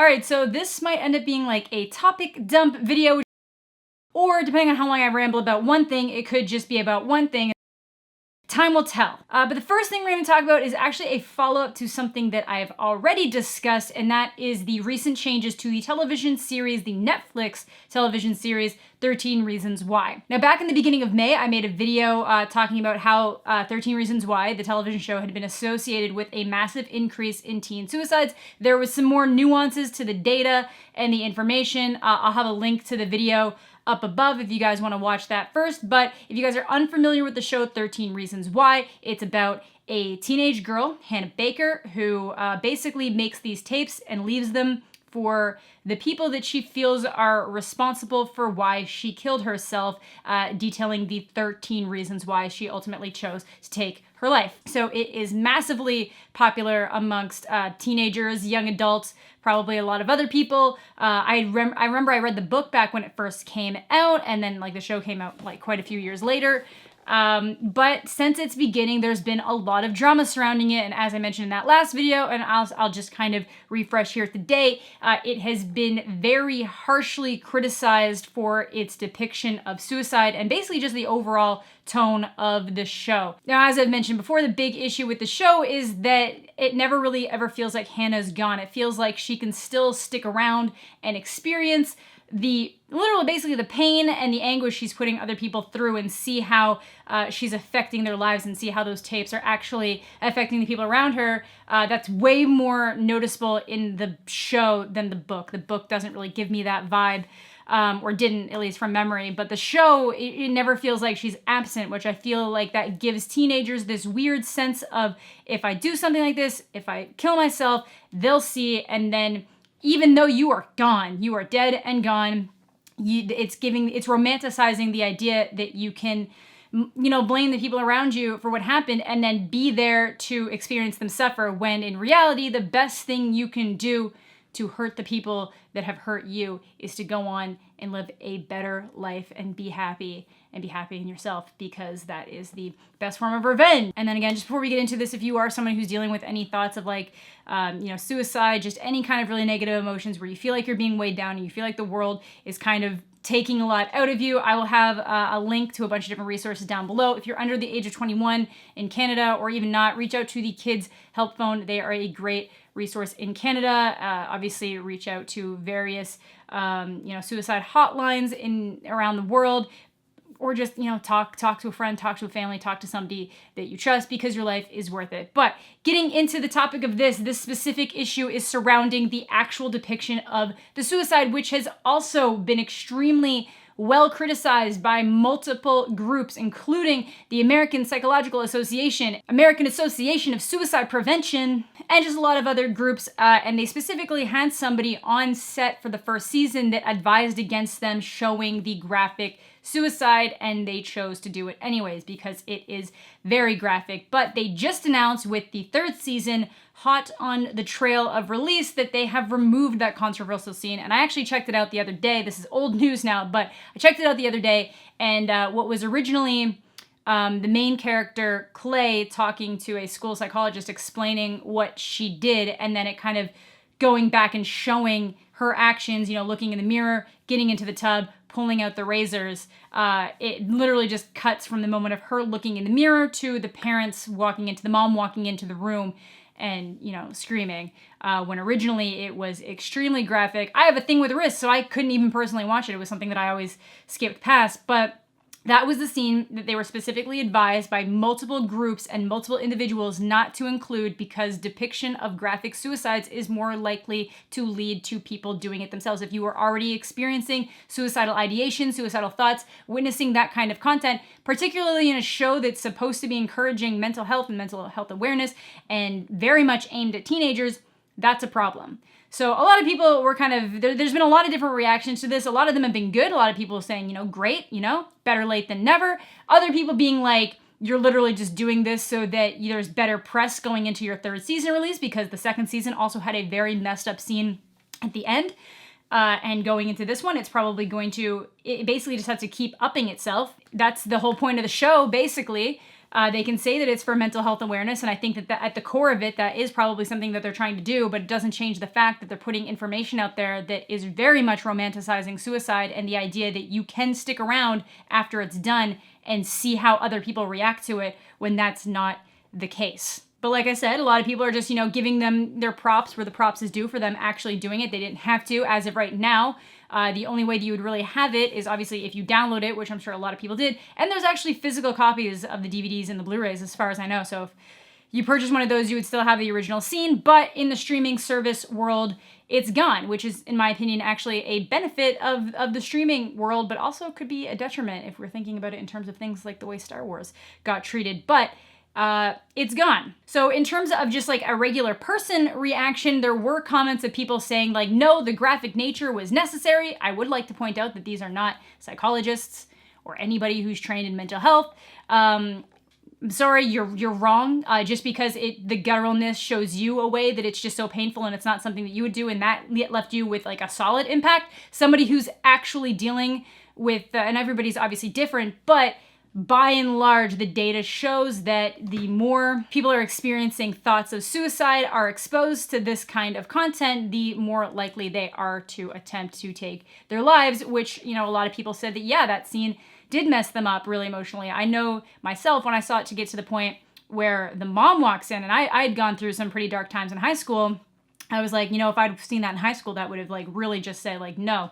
All right, so this might end up being like a topic dump video, or depending on how long I ramble about one thing, it could just be about one thing. Time will tell. But the first thing we're going to talk about is actually a follow-up to something that I've already discussed, and that is the recent changes to the television series, the Netflix television series, 13 Reasons Why. Now, back in the beginning of May, I made a video talking about how 13 Reasons Why, the television show, had been associated with a massive increase in teen suicides. There was some more nuances to the data and the information. I'll have a link to the video up above if you guys want to watch that first. But if you guys are unfamiliar with the show 13 Reasons Why, it's about a teenage girl, Hannah Baker, who basically makes these tapes and leaves them for the people that she feels are responsible for why she killed herself, detailing the 13 reasons why she ultimately chose to take her life. So it is massively popular amongst teenagers, young adults, probably a lot of other people. I remember I read the book back when it first came out, and then like the show came out like quite a few years later. But since its beginning, there's been a lot of drama surrounding it, and as I mentioned in that last video, and I'll just kind of refresh here today, it has been very harshly criticized for its depiction of suicide and basically just the overall tone of the show. Now, as I've mentioned before, the big issue with the show is that it never really ever feels like Hannah's gone. It feels like she can still stick around and experience basically the pain and the anguish she's putting other people through, and see how she's affecting their lives, and see how those tapes are actually affecting the people around her. That's way more noticeable in the show than the book. The book doesn't really give me that vibe, or didn't, at least from memory. But the show, it never feels like she's absent, which I feel like that gives teenagers this weird sense of, if I do something like this, if I kill myself, they'll see, and then even though you are gone, you are dead and gone, it's romanticizing the idea that you can, blame the people around you for what happened and then be there to experience them suffer, when in reality, the best thing you can do to hurt the people that have hurt you is to go on and live a better life and be happy in yourself, because that is the best form of revenge. And then again, just before we get into this, if you are someone who's dealing with any thoughts of like, suicide, just any kind of really negative emotions where you feel like you're being weighed down and you feel like the world is kind of taking a lot out of you, I will have a link to a bunch of different resources down below. If you're under the age of 21 in Canada, or even not, reach out to the Kids Help Phone. They are a great resource in Canada. Obviously, reach out to various, suicide hotlines around the world, or just, talk to a friend, talk to a family, talk to somebody that you trust, because your life is worth it. But getting into the topic of this specific issue is surrounding the actual depiction of the suicide, which has also been extremely well criticized by multiple groups, including the American Psychological Association, American Association of Suicide Prevention, and just a lot of other groups. And they specifically had somebody on set for the first season that advised against them showing the graphic suicide, and they chose to do it anyways because it is very graphic. But they just announced with the third season, hot on the trail of release, that they have removed that controversial scene. And I actually checked it out the other day. This is old news now, but I checked it out the other day, and what was originally the main character, Clay, talking to a school psychologist explaining what she did, and then it kind of going back and showing her actions, looking in the mirror, getting into the tub, pulling out the razors. It literally just cuts from the moment of her looking in the mirror to the mom walking into the room and, screaming. When originally it was extremely graphic. I have a thing with wrists, so I couldn't even personally watch it. It was something that I always skipped past, but that was the scene that they were specifically advised by multiple groups and multiple individuals not to include, because depiction of graphic suicides is more likely to lead to people doing it themselves. If you are already experiencing suicidal ideation, suicidal thoughts, witnessing that kind of content, particularly in a show that's supposed to be encouraging mental health and mental health awareness and very much aimed at teenagers, that's a problem. So a lot of people were there's been a lot of different reactions to this. A lot of them have been good. A lot of people saying, great, better late than never. Other people being like, you're literally just doing this so that there's better press going into your third season release, because the second season also had a very messed up scene at the end. And going into this one, it's probably it basically just has to keep upping itself. That's the whole point of the show, basically. They can say that it's for mental health awareness, and I think that at the core of it, that is probably something that they're trying to do, but it doesn't change the fact that they're putting information out there that is very much romanticizing suicide and the idea that you can stick around after it's done and see how other people react to it when that's not the case. But like I said, a lot of people are just, giving them their props where the props is due for them actually doing it. They didn't have to as of right now. The only way that you would really have it is obviously if you download it, which I'm sure a lot of people did. And there's actually physical copies of the DVDs and the Blu-rays as far as I know. So if you purchase one of those, you would still have the original scene. But in the streaming service world, it's gone, which is, in my opinion, actually a benefit of the streaming world, but also could be a detriment if we're thinking about it in terms of things like the way Star Wars got treated. But it's gone. So in terms of just like a regular person reaction, there were comments of people saying like, no, the graphic nature was necessary. I would like to point out that these are not psychologists or anybody who's trained in mental health. I'm sorry, you're wrong. Just because the gutturalness shows you a way that it's just so painful and it's not something that you would do, and that left you with like a solid impact. Somebody who's actually dealing with, and everybody's obviously different, but by and large, the data shows that the more people are experiencing thoughts of suicide, are exposed to this kind of content, the more likely they are to attempt to take their lives, which, a lot of people said that, yeah, that scene did mess them up really emotionally. I know myself, when I saw it to get to the point where the mom walks in, and I had gone through some pretty dark times in high school, I was like, if I'd seen that in high school, that would have like really just said like, no,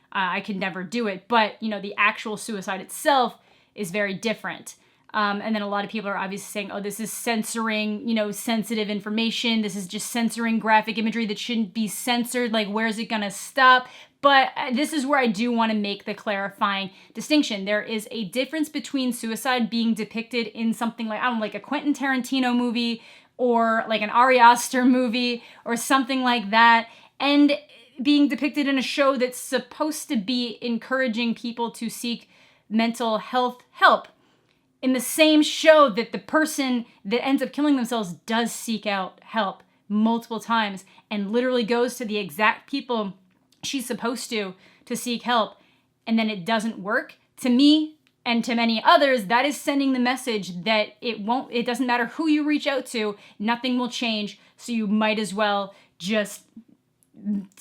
I could never do it. But, the actual suicide itself is very different. And then a lot of people are obviously saying, oh, this is censoring, sensitive information. This is just censoring graphic imagery that shouldn't be censored. Like, where's it gonna stop? But this is where I do want to make the clarifying distinction. There is a difference between suicide being depicted in something like, like a Quentin Tarantino movie or like an Ari Aster movie or something like that, and being depicted in a show that's supposed to be encouraging people to seek mental health help. In the same show that the person that ends up killing themselves does seek out help multiple times and literally goes to the exact people she's supposed to seek help, and then it doesn't work. To me and to many others, that is sending the message that it doesn't matter who you reach out to, nothing will change, so you might as well just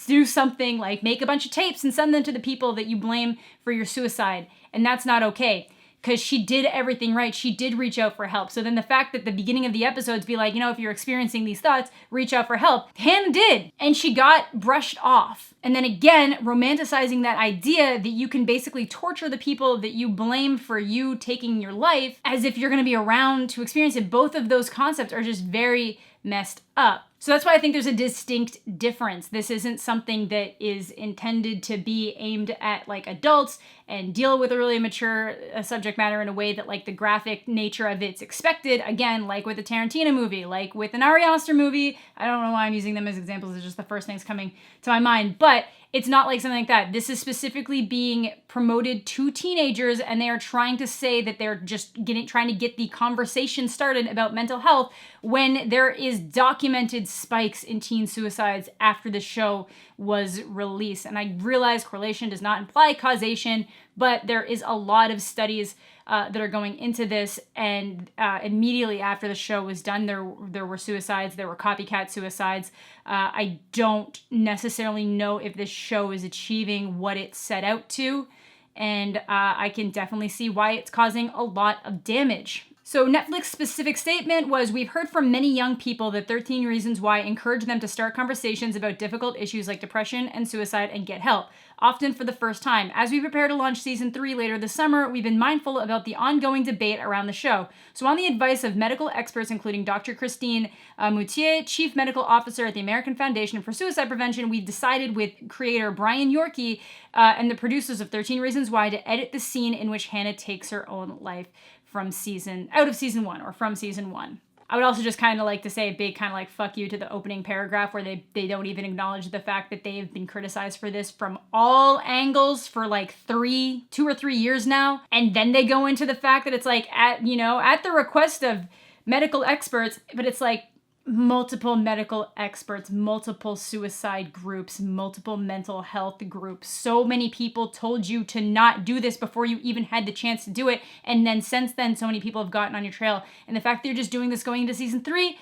do something like make a bunch of tapes and send them to the people that you blame for your suicide. And that's not okay, because she did everything right. She did reach out for help. So then the fact that the beginning of the episodes be like, if you're experiencing these thoughts, reach out for help. Hannah did. And she got brushed off. And then again, romanticizing that idea that you can basically torture the people that you blame for you taking your life as if you're going to be around to experience it. Both of those concepts are just very messed up. So that's why I think there's a distinct difference. This isn't something that is intended to be aimed at like adults and deal with a really mature subject matter in a way that like the graphic nature of it's expected. Again, like with a Tarantino movie, like with an Ari Aster movie. I don't know why I'm using them as examples. It's just the first things coming to my mind. But it's not like something like that. This is specifically being promoted to teenagers, and they are trying to say that they're just trying to get the conversation started about mental health when there is documented spikes in teen suicides after the show was released. And I realize correlation does not imply causation, but there is a lot of studies that are going into this, and immediately after the show was done, there were suicides, there were copycat suicides. I don't necessarily know if this show is achieving what it set out to, and I can definitely see why it's causing a lot of damage. So Netflix's specific statement was, we've heard from many young people that 13 Reasons Why encourage them to start conversations about difficult issues like depression and suicide and get help, often for the first time. As we prepare to launch season 3 later this summer, we've been mindful about the ongoing debate around the show. So on the advice of medical experts, including Dr. Christine Moutier, Chief Medical Officer at the American Foundation for Suicide Prevention, we've decided with creator Brian Yorkie and the producers of 13 Reasons Why to edit the scene in which Hannah takes her own life from season 1. I would also just kind of like to say a big kind of like fuck you to the opening paragraph where they don't even acknowledge the fact that they've been criticized for this from all angles for like 2 or 3 years now. And then they go into the fact that it's like at the request of medical experts, but it's like, multiple medical experts, multiple suicide groups, multiple mental health groups. So many people told you to not do this before you even had the chance to do it. And then since then, so many people have gotten on your trail. And the fact that you're just doing this going into season 3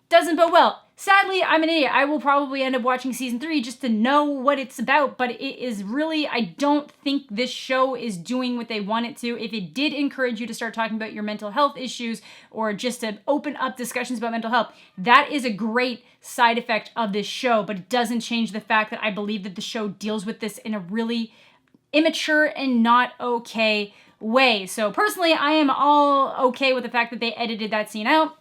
doesn't bode well. Sadly, I'm an idiot. I will probably end up watching season 3 just to know what it's about, but it is really, I don't think this show is doing what they want it to. If it did encourage you to start talking about your mental health issues or just to open up discussions about mental health, that is a great side effect of this show, but it doesn't change the fact that I believe that the show deals with this in a really immature and not okay way. So personally, I am all okay with the fact that they edited that scene out.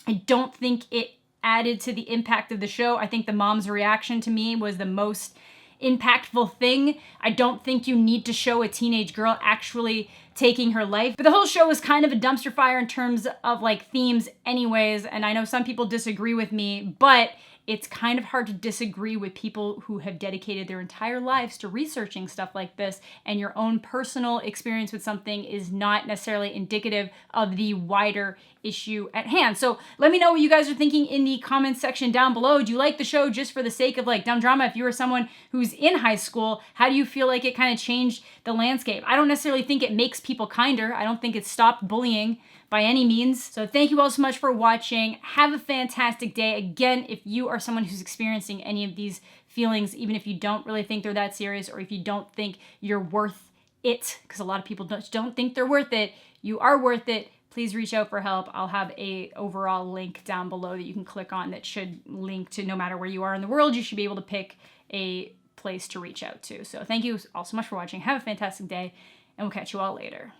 I don't think it added to the impact of the show. I think the mom's reaction to me was the most impactful thing. I don't think you need to show a teenage girl actually taking her life. But the whole show was kind of a dumpster fire in terms of like themes anyways, and I know some people disagree with me, but it's kind of hard to disagree with people who have dedicated their entire lives to researching stuff like this, and your own personal experience with something is not necessarily indicative of the wider issue at hand. So let me know what you guys are thinking in the comments section down below. Do you like the show just for the sake of like dumb drama? If you were someone who's in high school, how do you feel like it kind of changed the landscape? I don't necessarily think it makes people kinder. I don't think it stopped bullying by any means. So thank you all so much for watching. Have a fantastic day. Again, if you are someone who's experiencing any of these feelings, even if you don't really think they're that serious, or if you don't think you're worth it, because a lot of people don't think they're worth it, you are worth it. Please reach out for help. I'll have a overall link down below that you can click on that should link to no matter where you are in the world. You should be able to pick a place to reach out to. So thank you all so much for watching. Have a fantastic day, and we'll catch you all later.